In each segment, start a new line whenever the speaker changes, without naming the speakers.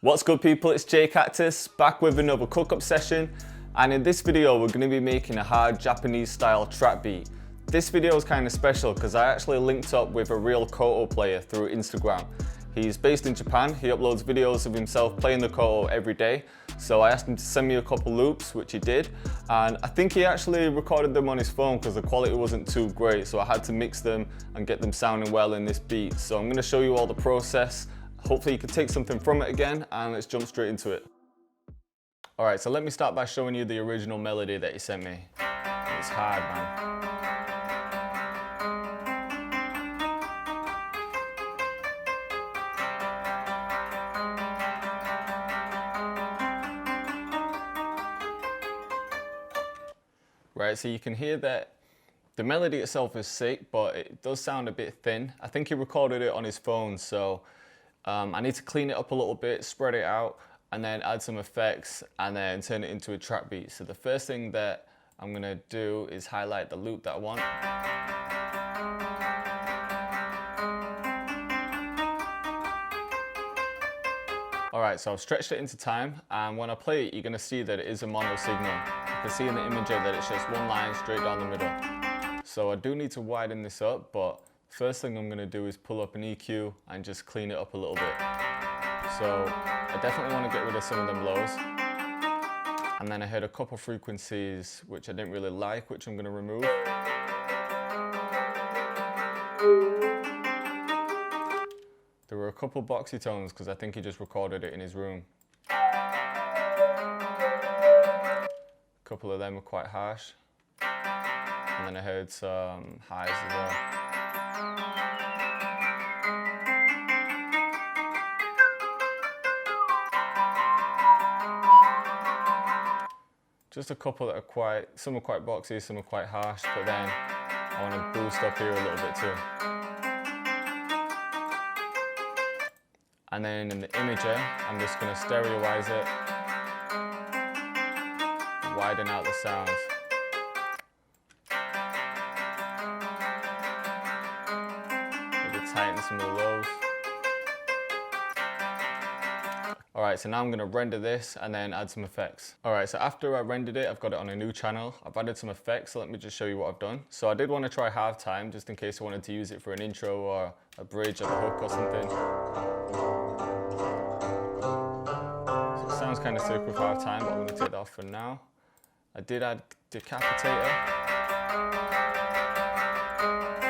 What's good people, it's JayCactus back with another cook-up session, and in this video we're going to be making a hard Japanese style trap beat. This video is kind of special because I actually linked up with a real koto player through Instagram. He's based in Japan, he uploads videos of himself playing the koto every day, so I asked him to send me a couple loops, which he did, and I think he actually recorded them on his phone because the quality wasn't too great, so I had to mix them and get them sounding well in this beat. So I'm going to show you all the process. Hopefully you can take something from it again, and let's jump straight into it. Alright, so let me start by showing you the original melody that he sent me. It's hard, man. Right, so you can hear that the melody itself is sick, but it does sound a bit thin. I think he recorded it on his phone, so I need to clean it up a little bit, spread it out, and then add some effects, and then turn it into a trap beat. So the first thing that I'm gonna do is highlight the loop that I want. Alright, so I've stretched it into time, and when I play it, you're gonna see that it is a mono signal. You can see in the image that it's just one line straight down the middle. So I do need to widen this up, but first thing I'm going to do is pull up an EQ and just clean it up a little bit. So I definitely want to get rid of some of them lows. And then I heard a couple frequencies which I didn't really like, which I'm going to remove. There were a couple boxy tones because I think he just recorded it in his room. A couple of them were quite harsh. And then I heard some highs as well. Just a couple that are some are quite boxy, some are quite harsh, but then I want to boost up here a little bit too. And then in the imager, I'm just going to stereoize it, widen out the sounds. Maybe tighten some of the lows. Alright, so now I'm going to render this and then add some effects. Alright, so after I rendered it, I've got it on a new channel. I've added some effects, so let me just show you what I've done. So I did want to try halftime, just in case I wanted to use it for an intro or a bridge or a hook or something. So it sounds kind of sick with halftime, but I'm going to take that off for now. I did add decapitator,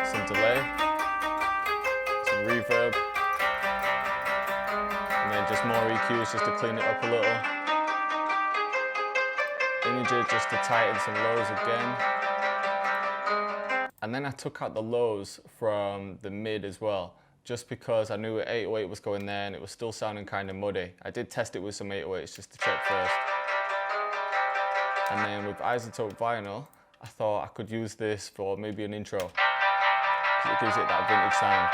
some delay, some reverb, and then just more EQs just to clean it up a little. Imager just to tighten some lows again. And then I took out the lows from the mid as well, just because I knew 808 was going there and it was still sounding kind of muddy. I did test it with some 808s just to check first. And then with isotope vinyl, I thought I could use this for maybe an intro, because it gives it that vintage sound.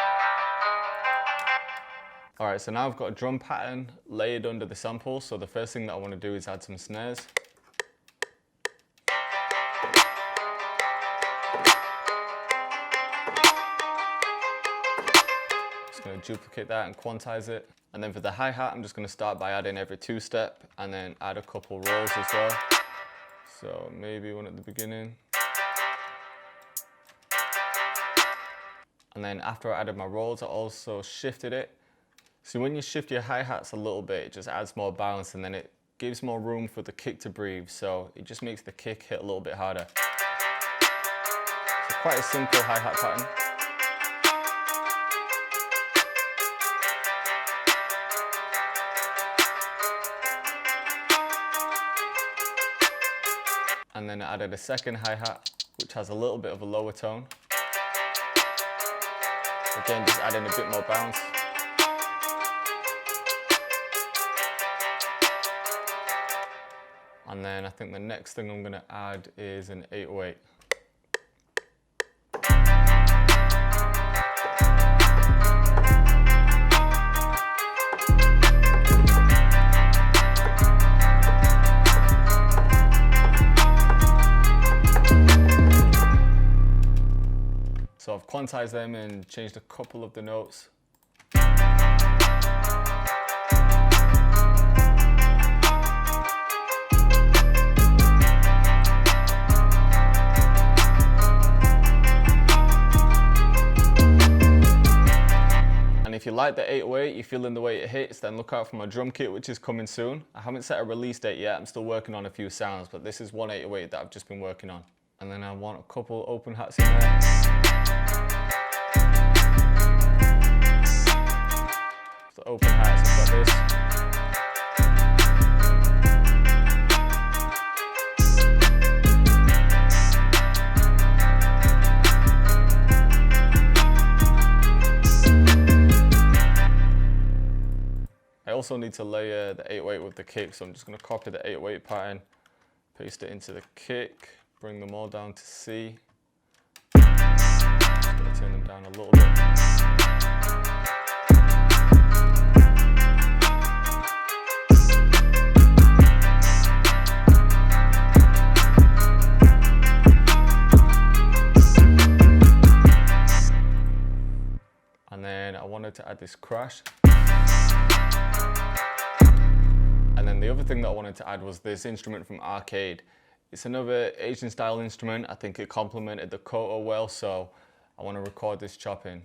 Alright, so now I've got a drum pattern layered under the sample, so the first thing that I want to do is add some snares. Just going to duplicate that and quantize it. And then for the hi-hat, I'm just going to start by adding every 2-step and then add a couple rolls as well. So maybe one at the beginning. And then after I added my rolls, I also shifted it. So when you shift your hi-hats a little bit, it just adds more balance, and then it gives more room for the kick to breathe. So it just makes the kick hit a little bit harder. So quite a simple hi-hat pattern. And then I added a second hi-hat, which has a little bit of a lower tone. Again, just adding a bit more bounce. And then I think the next thing I'm going to add is an 808. So I've quantized them and changed a couple of the notes. like the 808, you're feeling the way it hits, then look out for my drum kit, which is coming soon. I haven't set a release date yet, I'm still working on a few sounds, but this is one 808 that I've just been working on. And then I want a couple open hats in there. So open hats, I've got this. I also need to layer the 808 with the kick, so I'm just going to copy the 808 pattern, paste it into the kick, bring them all down to C. Just going to turn them down a little bit. And then I wanted to add this crash. And then the other thing that I wanted to add was this instrument from Arcade. It's another Asian style instrument. I think it complemented the Koto well, so I want to record this chopping.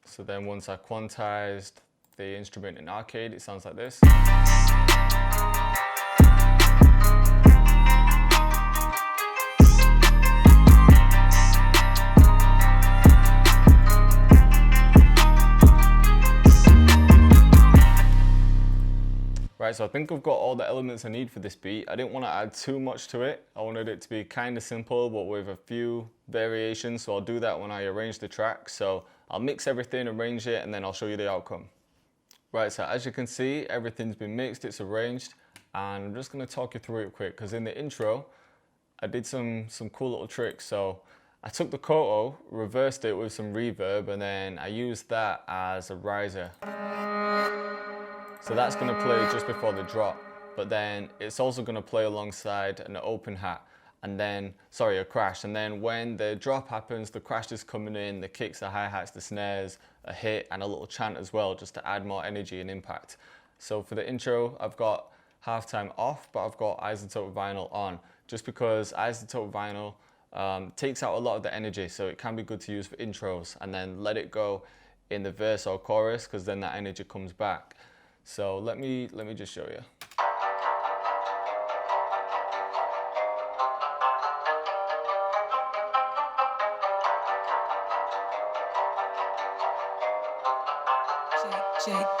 So then once I quantized the instrument in Arcade, it sounds like this. Right, so I think I've got all the elements I need for this beat. I didn't want to add too much to it. I wanted it to be kind of simple, but with a few variations. So I'll do that when I arrange the track. So I'll mix everything, arrange it, and then I'll show you the outcome. Right, so as you can see, everything's been mixed, it's arranged, and I'm just going to talk you through it quick, because in the intro, I did some cool little tricks. So I took the Koto, reversed it with some reverb, and then I used that as a riser. So that's going to play just before the drop, but then it's also going to play alongside an open hat, and then, sorry, a crash. And then when the drop happens, the crash is coming in, the kicks, the hi-hats, the snares, a hit, and a little chant as well, just to add more energy and impact. So for the intro, I've got halftime off, but I've got isotope vinyl on, just because isotope vinyl takes out a lot of the energy, so it can be good to use for intros, and then let it go in the verse or chorus, because then that energy comes back. So let me just show you.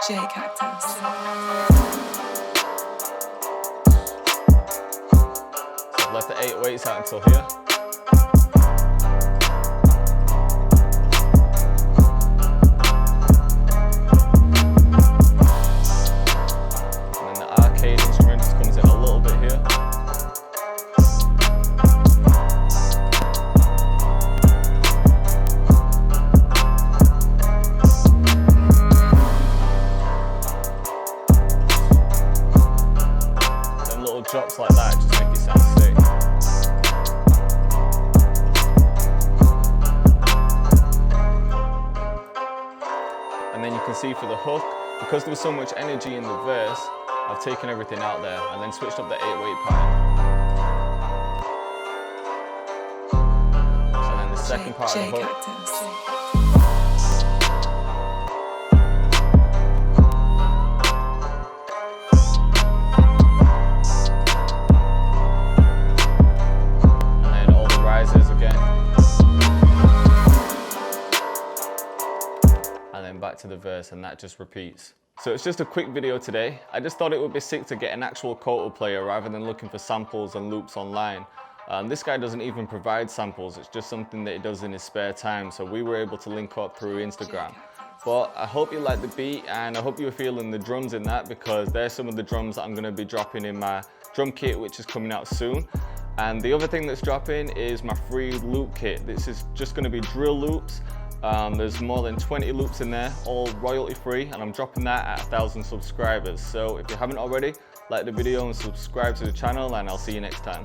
JayCactus.
So I've left the 808s out until here. And then the Arcade instrument just comes in a little bit here. Drops like that just make it sound sick. And then you can see for the hook, because there was so much energy in the verse, I've taken everything out there and then switched up the 808 pattern. And then the second part of the hook. Back to the verse, and that just repeats. So it's just a quick video today. I just thought it would be sick to get an actual Koto player rather than looking for samples and loops online. This guy doesn't even provide samples, it's just something that he does in his spare time, so we were able to link up through Instagram. But I hope you like the beat, and I hope you're feeling the drums in that, because there's some of the drums that I'm going to be dropping in my drum kit, which is coming out soon. And the other thing that's dropping is my free loop kit. This is just going to be drill loops. There's more than 20 loops in there, all royalty free, and I'm dropping that at 1,000 subscribers. So if you haven't already, like the video and subscribe to the channel, and I'll see you next time.